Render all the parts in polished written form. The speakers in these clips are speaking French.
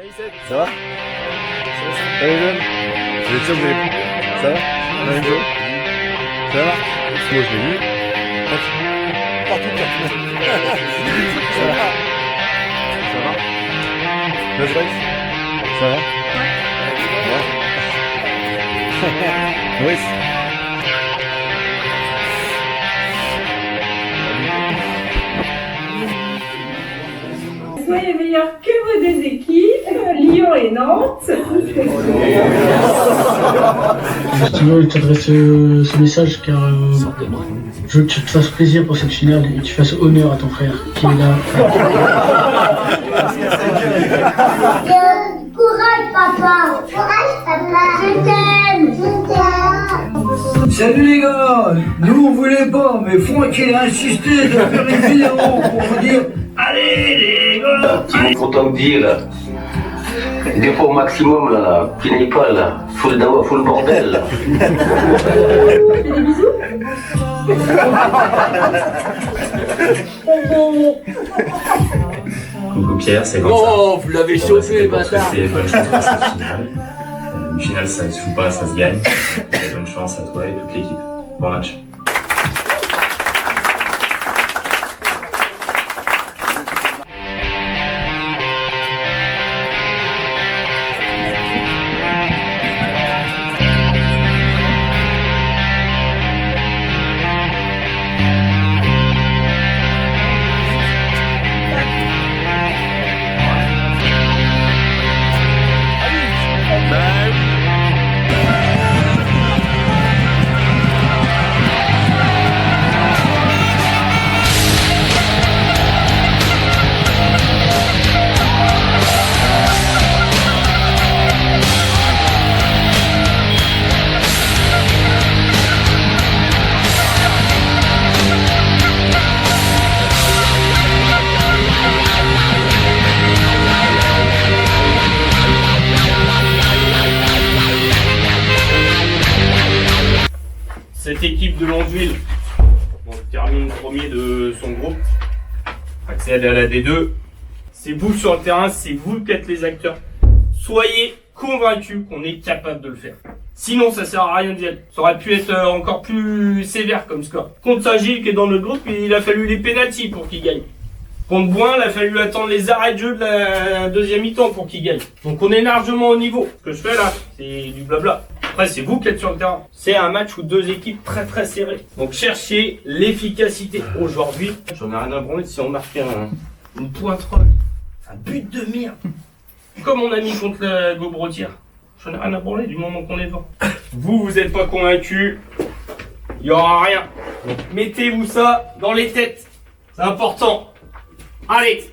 Ça va? Salut les jeunes. Vous êtes sûr que vous avez... Ça va? Enzo? Ça va? Moi je l'ai vu. Partout. Ça va? Ça va? Nasreis? Ça va? Ouais. Maurice? Soyez meilleurs que vos deux équipes, Lyon et Nantes. Si tu veux, je t'adresse ce message car je veux que tu te fasses plaisir pour cette finale et que tu fasses honneur à ton frère qui est là. Courage papa. Courage papa. Je t'aime. Je t'aime. Salut les gars, nous on voulait pas, mais Franck il a insisté de faire une vidéo pour vous dire allez les gars. C'est content de dire là. Des fois au maximum là, qui n'est pas là, faut le bordel là. Coucou Pierre, c'est comme ça. Oh, vous l'avez chauffé, bâtard. C'est bonne chance pour cette finale. Une finale, ça ne se joue pas, ça se gagne. Bonne chance à toi et toute l'équipe. Bon match. Cette équipe de Longeville termine premier de son groupe, accède à la D2. C'est vous sur le terrain, c'est vous qui êtes les acteurs. Soyez convaincus qu'on est capable de le faire. Sinon, ça sert à rien de dire. Ça aurait pu être encore plus sévère comme score. Contre Saint-Gilles qui est dans notre groupe, il a fallu les pénaltys pour qu'il gagne. Contre Boin, il a fallu attendre les arrêts de jeu de la deuxième mi-temps pour qu'il gagne. Donc on est largement au niveau. Ce que je fais là, c'est du blabla. Après, c'est vous qui êtes sur le terrain. C'est un match où deux équipes très serrées. Donc cherchez l'efficacité. Aujourd'hui, j'en ai rien à branler si on marque une pointerolle, un but de mire, comme on a mis contre la Gobrotière. J'en ai rien à branler du moment qu'on est devant. Vous êtes pas convaincus, il y aura rien. Donc mettez-vous ça dans les têtes. C'est important. Allez.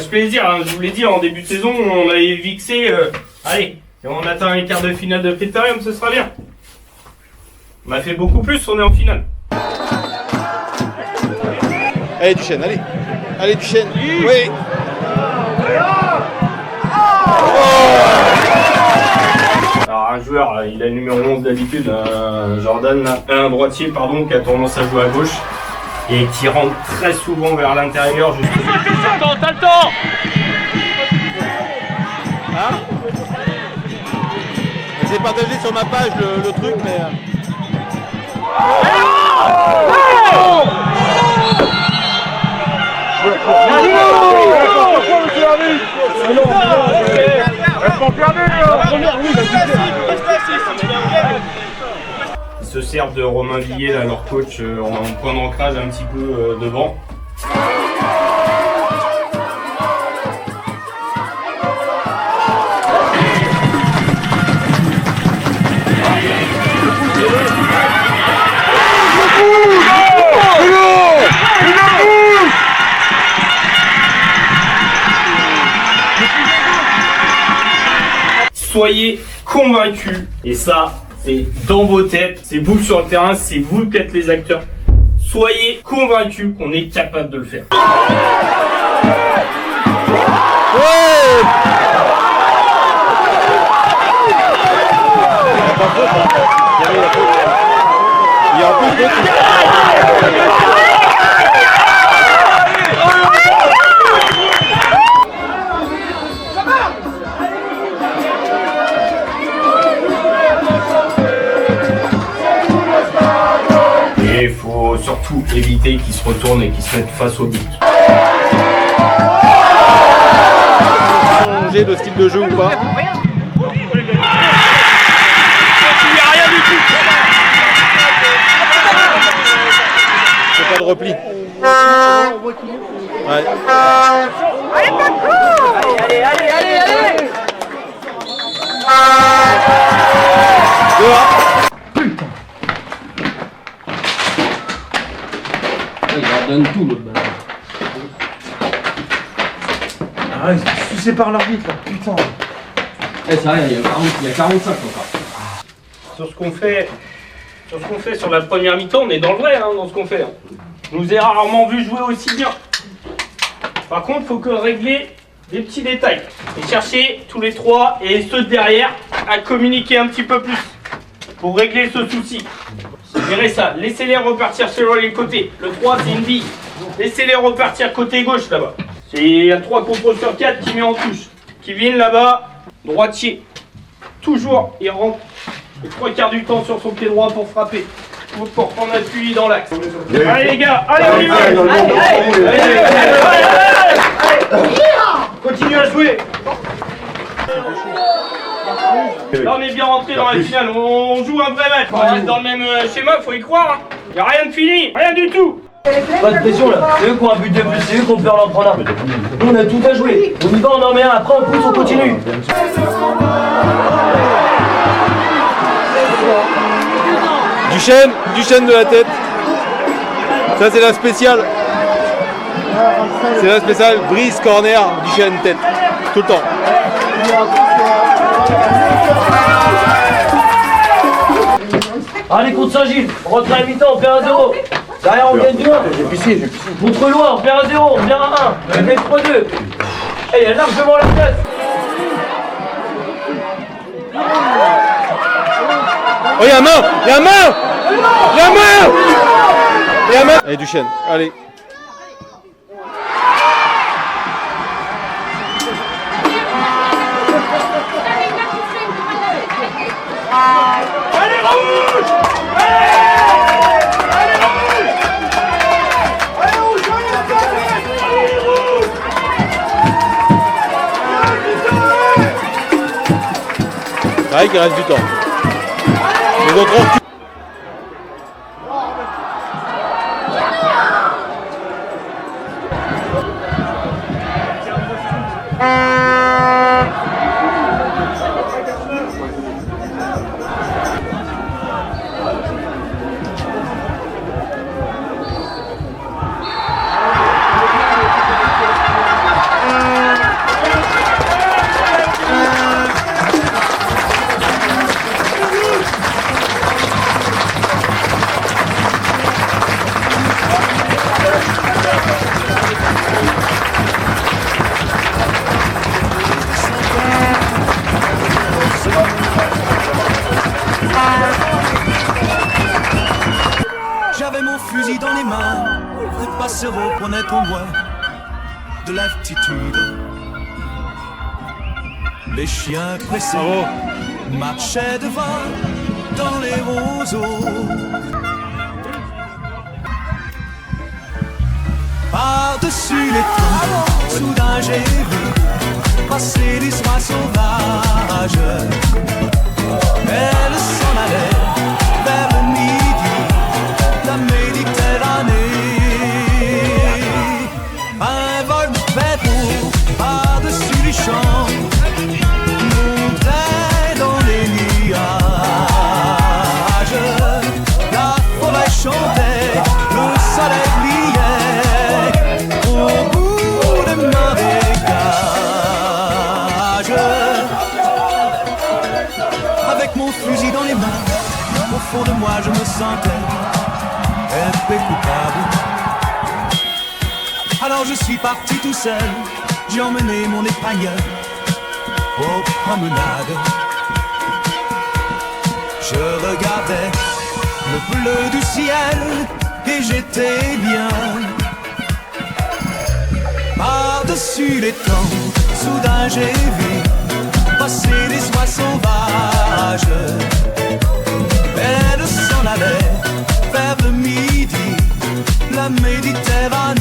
cache plaisir, hein. Je vous l'ai dit, en début de saison, on avait vixé, allez, si on atteint les quarts de finale de Critérium, ce sera bien. On a fait beaucoup plus, on est en finale. Allez Duchesne, allez. Allez Duchesne. Oui. Alors un joueur, il a le numéro 11 d'habitude, Jordan, un droitier pardon, qui a tendance à jouer à gauche et qui rentre très souvent vers l'intérieur. T'as le temps. Hein? J'ai partagé sur ma page le truc, mais... Ils se servent de Romain Villiers, là, leur coach, en point d'ancrage un petit peu devant. Soyez convaincus, et ça, c'est dans vos têtes, c'est vous sur le terrain, c'est vous qui êtes les acteurs. Soyez convaincus qu'on est capable de le faire. Il y a un peu Et il faut surtout éviter qu'ils se retournent et qu'ils se mettent face au but. changer de style de jeu ou pas? C'est pas de repli. Ouais. Allez. Dehors. Il leur donne tout l'autre balle. Ah, il se sépare l'arbitre là, putain. Eh, c'est rien, il y a 45 encore. Sur ce qu'on fait, sur la première mi-temps, on est dans le vrai dans ce qu'on fait. Je nous ai rarement vu jouer aussi bien. Par contre, il faut que régler des petits détails. Et chercher tous les trois et ceux de derrière à communiquer un petit peu plus pour régler ce souci. Verrez ça, laissez-les repartir sur les côtés. Le 3, c'est une bille. Laissez-les repartir côté gauche là-bas. Il y a 3 contrôles sur 4 qui met en touche. Kevin là-bas, droitier. Toujours, il rentre les 3/4 du temps sur son pied droit pour frapper. Ou pour prendre appui dans l'axe. Allez les gars, allez on y va. Allez. Continue à jouer. Là on est bien rentré dans la finale, on joue un vrai match. On reste dans le même schéma, faut y croire. Y a rien de fini, rien du tout. Pas de pression là, c'est eux qui ont un but de plus, c'est eux qui ont peur d'en prendre un. Nous on a tout à jouer, on y va, on en met un, après on pousse, on continue. Duchesne de la tête. Ça c'est la spéciale. C'est la spéciale, brise, corner, Duchesne tête. Tout le temps. Allez contre Saint-Gilles, on rentre à la mi-temps, on perd 1-0. Derrière on gagne du 1. J'ai pissé. Contre Loin, on perd 1-0, on vient à 1. On gagne 3-2. Eh, il y a largement la place. Oh, y'a main. Allez Duchesne, allez. C'est vrai qu'il reste du temps. Les autres ont... cerveau prenait en moins de l'altitude. Les chiens pressés marchaient devant dans les roseaux. Par-dessus les toits, soudain j'ai vu passer des soies sauvages. Elle s'en allait vers le midi, la Méditerranée. Un vol de pétrole par-dessus les champs montait dans les nuages. La forêt chantait, le soleil brillait au bout des marécages. Avec mon fusil dans les mains, au fond de moi je me sentais un peu coupable. Alors je suis parti tout seul, j'ai emmené mon épagneur aux promenades. Je regardais le bleu du ciel et j'étais bien. Par-dessus les temps, soudain j'ai vu passer des soies sauvages. Elle s'en allait vers le midi, la Méditerranée.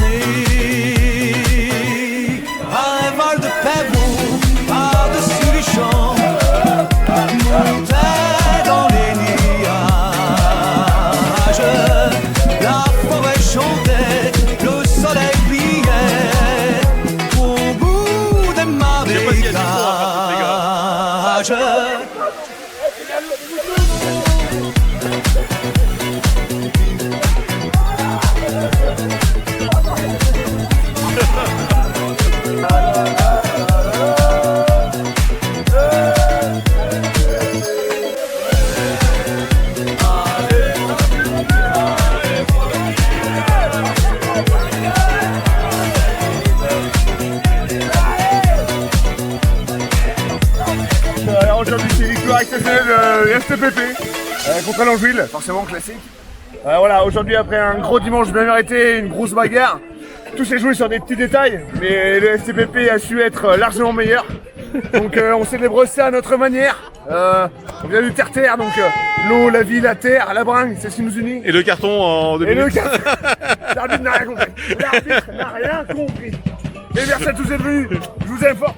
Un vol de pèlerins par-dessus les champs montait dans les nuages. La forêt chantait, le soleil brillait au bout des marécages. Alors aujourd'hui c'est victoire exceptionnelle de STPP contre Longeville, forcément classique. Voilà, aujourd'hui après un gros dimanche bien mérité, une grosse bagarre, tout s'est joué sur des petits détails, mais le STPP a su être largement meilleur. Donc on célèbre ça à notre manière. On vient du terre-terre, donc l'eau, la vie, la terre, la bringue, c'est ce qui nous unit. Et le carton en 2 minutes. Et le carton. L'arbitre n'a rien compris. L'arbitre n'a rien compris. Et merci à tous d'être venus. Je vous aime fort.